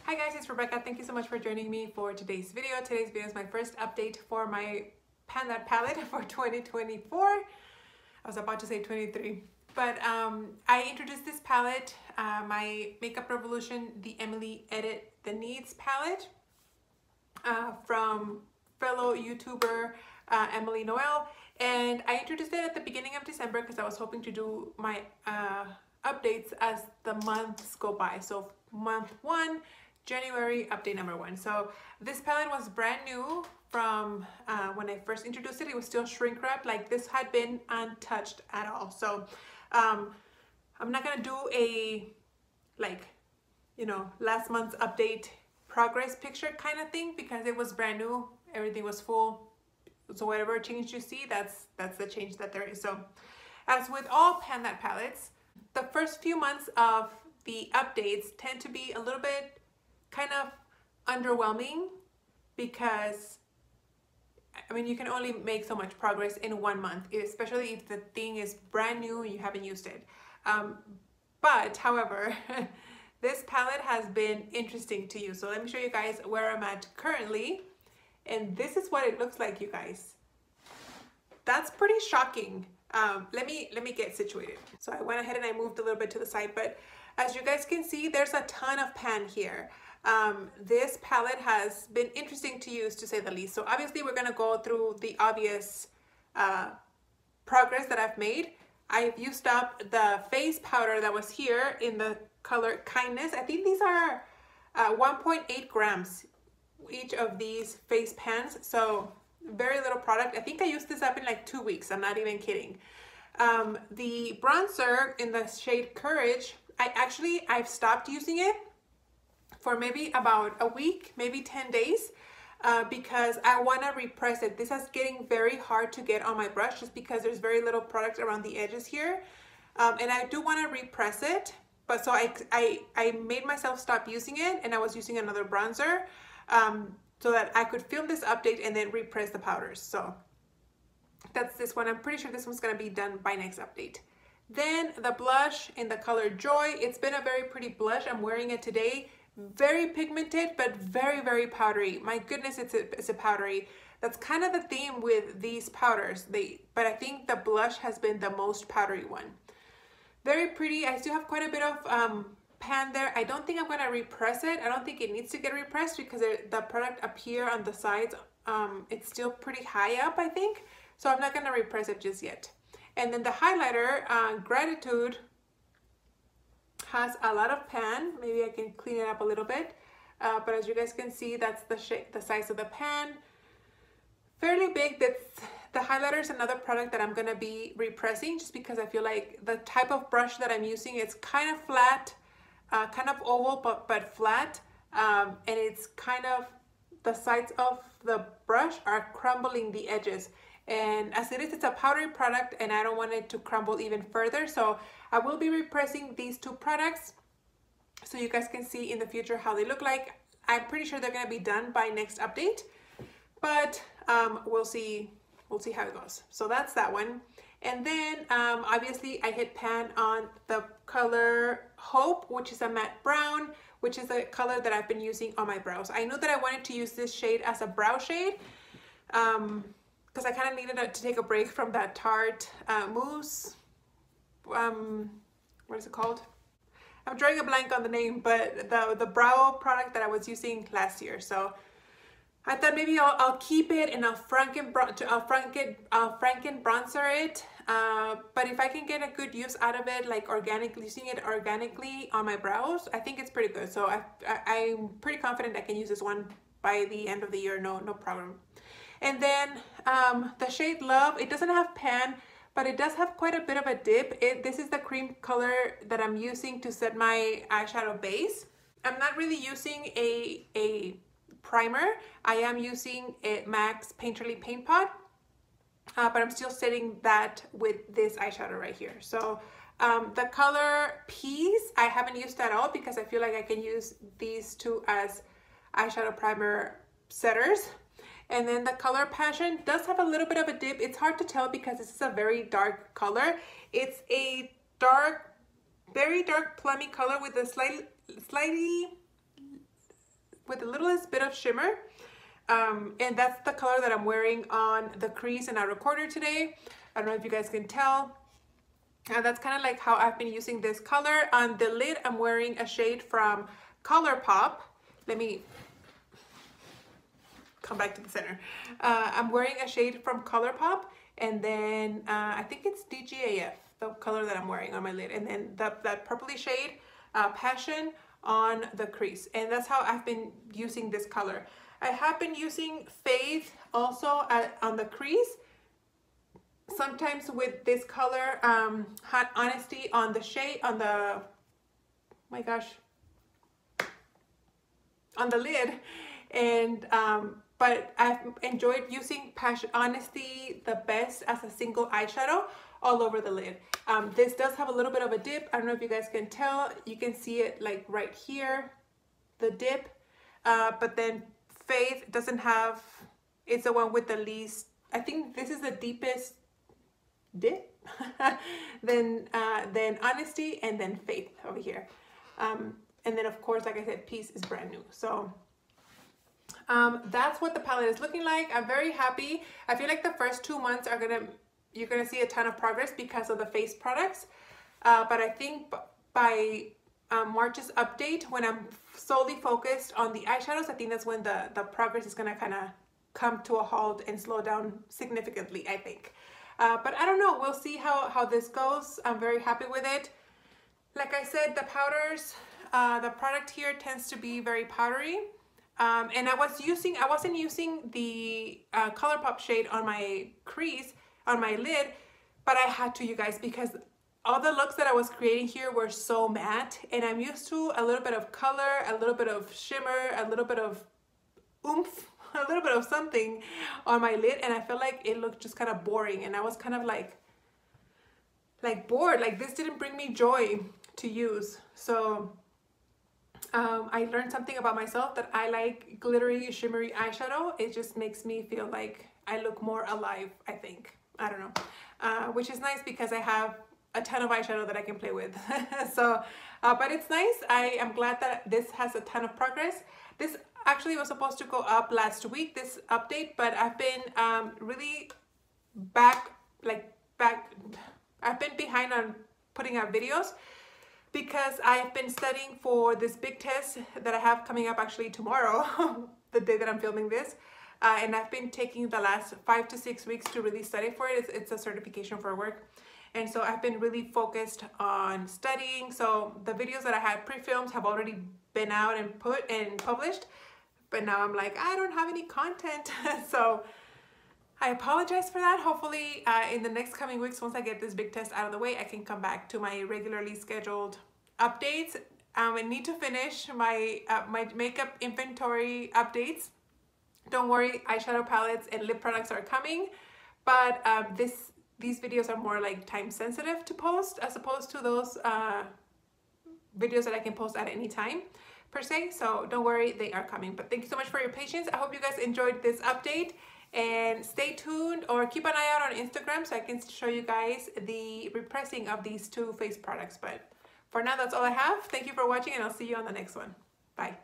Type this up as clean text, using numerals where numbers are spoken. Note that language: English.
Hi guys, it's Rebecca. Thank you so much for joining me for today's video. Today's video is my first update for my Pan That palette for 2024. I was about to say 23. But I introduced this palette, my Makeup Revolution, the Emily Edit the Needs palette from fellow YouTuber Emily Noel. And I introduced it at the beginning of December because I was hoping to do my updates as the months go by. So month 1, January, update number 1. So this palette was brand new from when I first introduced it. It was still shrink wrapped, like this had been untouched at all. So I'm not gonna do a last month's update progress picture kind of thing because it was brand new, everything was full. So whatever change you see, that's the change that there is. So as with all Pan That palettes, the first few months of the updates tend to be a little bit kind of underwhelming because I mean you can only make so much progress in 1 month, especially if the thing is brand new and you haven't used it. But however, this palette has been interesting to use. So let me show you guys where I'm at currently. And this is what it looks like, you guys. That's pretty shocking. Let me get situated. So I went ahead and I moved a little bit to the side, but as you guys can see, there's a ton of pan here. This palette has been interesting to use, to say the least. So obviously we're gonna go through the obvious progress that I've made. I've used up the face powder that was here in the color Kindness. I think these are 1.8 grams each of these face pans, so very little product. I think I used this up in like 2 weeks. I'm not even kidding. The bronzer in the shade Courage, I've stopped using it for maybe about a week, maybe 10 days, because I want to repress it. This is getting very hard to get on my brush just because there's very little product around the edges here, and I do want to repress it. But so I made myself stop using it, and I was using another bronzer so that I could film this update and then repress the powders. So that's this one. I'm pretty sure this one's gonna be done by next update. Then the blush in the color Joy. It's been a very pretty blush. I'm wearing it today. Very pigmented, but very, very powdery. My goodness, it's a powdery. That's kind of the theme with these powders. But I think the blush has been the most powdery one. Very pretty. I still have quite a bit of pan there. I don't think I'm gonna repress it. I don't think it needs to get repressed because the product up here on the sides, it's still pretty high up, I think. So I'm not gonna repress it just yet. And then the highlighter, Gratitude, has a lot of pan. Maybe I can clean it up a little bit. But as you guys can see, that's the size of the pan. Fairly big. The highlighter is another product that I'm gonna be repressing just because I feel like the type of brush that I'm using, it's kind of flat, kind of oval, but flat. And it's kind of, the sides of the brush are crumbling the edges. And as it is, it's a powdery product and I don't want it to crumble even further. So I will be repressing these 2 products so you guys can see in the future how they look like. I'm pretty sure they're gonna be done by next update, but we'll see how it goes. So that's that one. And then obviously I hit pan on the color Hope, which is a matte brown, which is the color that I've been using on my brows. I knew that I wanted to use this shade as a brow shade because I kind of needed to take a break from that Tarte mousse. What is it called? I'm drawing a blank on the name, but the brow product that I was using last year. So I thought maybe I'll keep it and I'll Franken bronzer it. But if I can get a good use out of it, like using it organically on my brows, I think it's pretty good. So I'm pretty confident I can use this one by the end of the year, no problem. And then the shade Love, it doesn't have pan, but it does have quite a bit of a dip. This is the cream color that I'm using to set my eyeshadow base. I'm not really using a primer. I am using a MAC's Painterly Paint Pot, but I'm still setting that with this eyeshadow right here. So the color Peace, I haven't used at all because I feel like I can use these 2 as eyeshadow primer setters. And then the color Passion does have a little bit of a dip. It's hard to tell because this is a very dark color. It's a dark, very dark plummy color with a slightly with the littlest bit of shimmer. And that's the color that I'm wearing on the crease and outer corner today. I don't know if you guys can tell. That's kind of like how I've been using this color. On the lid, I'm wearing a shade from ColourPop. Let me come back to the center. I'm wearing a shade from ColourPop, and then I think it's DGAF, the color that I'm wearing on my lid, and then that purpley shade, Passion, on the crease. And that's how I've been using this color. I have been using Faith also on the crease, sometimes with this color, Hot Honesty, on the shade, on the, oh my gosh, on the lid. And but I've enjoyed using Passion Honesty the best as a single eyeshadow all over the lid. This does have a little bit of a dip. I don't know if you guys can tell. You can see it like right here, the dip. But then Faith doesn't have, it's the one with the least, I think this is the deepest dip. then Honesty, and then Faith over here. And then of course, like I said, Peace is brand new. So that's what the palette is looking like. I'm very happy. I feel like the first 2 months you're gonna see a ton of progress because of the face products. But I think by March's update, when I'm solely focused on the eyeshadows, I think that's when the progress is gonna kind of come to a halt and slow down significantly, I think. But I don't know, we'll see how this goes. I'm very happy with it. Like I said, the powders, the product here tends to be very powdery. And I wasn't using the ColourPop shade on my crease, on my lid, but I had to, you guys, because all the looks that I was creating here were so matte, and I'm used to a little bit of color, a little bit of shimmer, a little bit of oomph, a little bit of something on my lid, and I felt like it looked just kind of boring, and I was kind of like bored, like this didn't bring me joy to use. So I learned something about myself, that I like glittery, shimmery eyeshadow. It just makes me feel like I look more alive, I think. I don't know, which is nice because I have a ton of eyeshadow that I can play with. So, but it's nice. I am glad that this has a ton of progress. This actually was supposed to go up last week, this update, but I've been really I've been behind on putting out videos because I've been studying for this big test that I have coming up actually tomorrow, the day that I'm filming this. And I've been taking the last 5 to 6 weeks to really study for it. It's a certification for work. And so I've been really focused on studying. So the videos that I had pre-filmed have already been out and put and published. But now I'm like, I don't have any content. So I apologize for that. Hopefully in the next coming weeks, once I get this big test out of the way, I can come back to my regularly scheduled updates. I need to finish my makeup inventory updates. Don't worry, eyeshadow palettes and lip products are coming, but these videos are more like time sensitive to post as opposed to those videos that I can post at any time per se. So don't worry, they are coming. But thank you so much for your patience. I hope you guys enjoyed this update, and stay tuned or keep an eye out on Instagram so I can show you guys the repressing of these 2 face products. But for now, that's all I have. Thank you for watching, and I'll see you on the next one. Bye.